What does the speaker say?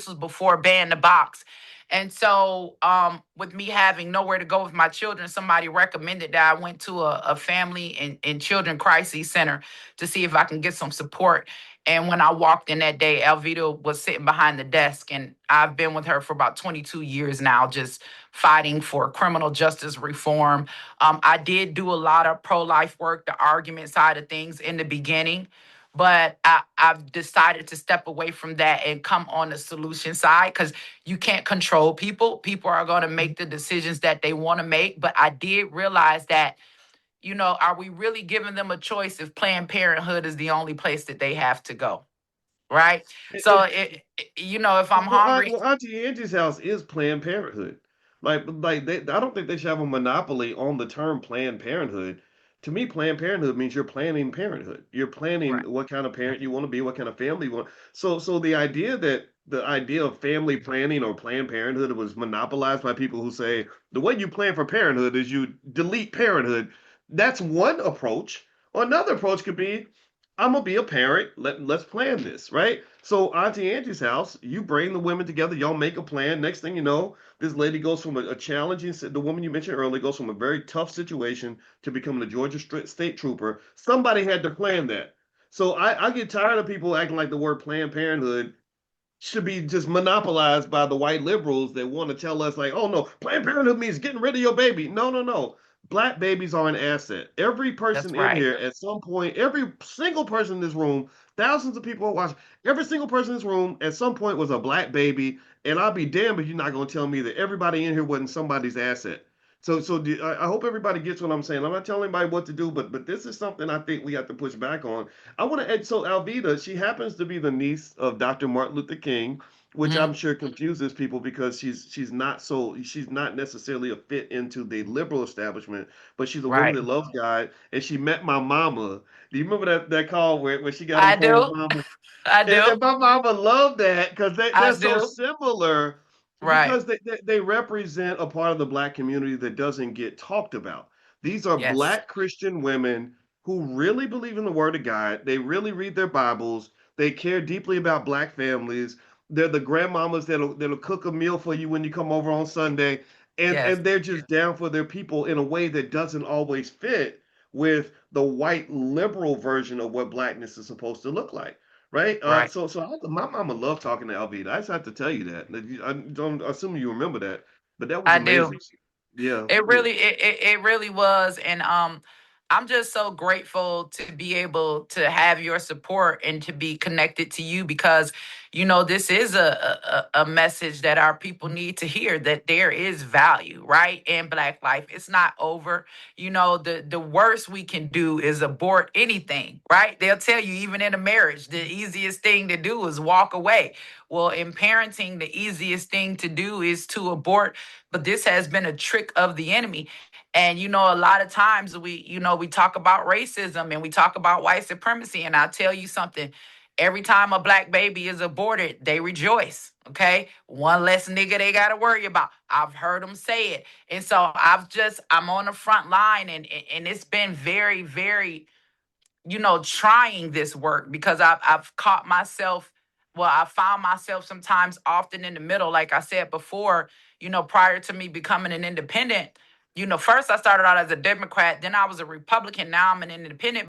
this was before ban the box. And so, with me having nowhere to go with my children, somebody recommended that I went to a family and children crisis center to see if I can get some support. And when I walked in that day, Alvita was sitting behind the desk, and I've been with her for about 22 years now, just fighting for criminal justice reform. I did do a lot of pro life work, the argument side of things in the beginning, but I've decided to step away from that and come on the solution side because you can't control people. People are going to make the decisions that they want to make. But I did realize that, are we really giving them a choice if Planned Parenthood is the only place that they have to go? Right. So, And, if I'm hungry, well, Auntie Angie's house is Planned Parenthood. I don't think they should have a monopoly on the term Planned Parenthood. To me, Planned Parenthood means you're planning parenthood. You're planning right, what kind of parent you want to be, what kind of family you want. So the idea of family planning or Planned Parenthood was monopolized by people who say the way you plan for parenthood is you delete parenthood. That's one approach. Or another approach could be I'm gonna be a parent. Let's plan this, right? So Auntie Angie's house, you bring the women together, y'all make a plan. Next thing you know, this lady goes from a challenging, the woman you mentioned earlier, goes from a very tough situation to becoming a Georgia state trooper. Somebody had to plan that. So I get tired of people acting like the word Planned Parenthood should be just monopolized by the white liberals that want to tell us like, oh no, Planned Parenthood means getting rid of your baby. No, no, no. Black babies are an asset. Every that's person in right. here at some point, every single person in this room, thousands of people are watching, every single person in this room at some point was a black baby. And I'll be damned if you're not going to tell me that everybody in here wasn't somebody's asset. I hope everybody gets what I'm saying. I'm not telling anybody what to do, but this is something I think we have to push back on. I want to add, so Alvita, she happens to be the niece of Dr. Martin Luther King, which I'm Mhm. sure confuses people because she's not necessarily a fit into the liberal establishment, but she's a woman Right. that loves God, and she met my mama. Do you remember that call where she got on I the phone with do. mama? I And, do. and my mama loved that because I they're so do. similar Right. because they represent a part of the black community that doesn't get talked about. These are Yes. black Christian women who really believe in the word of God. They really read their Bibles. They care deeply about black families. They're the grandmamas that'll cook a meal for you when you come over on Sunday. Yes. And they're just down for their people in a way that doesn't always fit with the white liberal version of what blackness is supposed to look like. Right. Right. My mama loved talking to Alvita. I just have to tell you that. I don't assume you remember that, but that was I do. amazing. Yeah. It Yeah. really it really was. And I'm just so grateful to be able to have your support and to be connected to you because this is a message that our people need to hear, that there is value, right, in black life. It's not over. The worst we can do is abort anything, right? They'll tell you, even in a marriage, the easiest thing to do is walk away. Well, in parenting, the easiest thing to do is to abort, but this has been a trick of the enemy. And a lot of times we talk about racism and we talk about white supremacy. And I'll tell you something. Every time a black baby is aborted, they rejoice. Okay. One less nigga they gotta worry about. I've heard them say it. And so I'm on the front line, and it's been very, very trying this work because I've caught myself. Well, I found myself sometimes often in the middle, like I said before, prior to me becoming an independent. First I started out as a Democrat, then I was a Republican, now I'm an independent.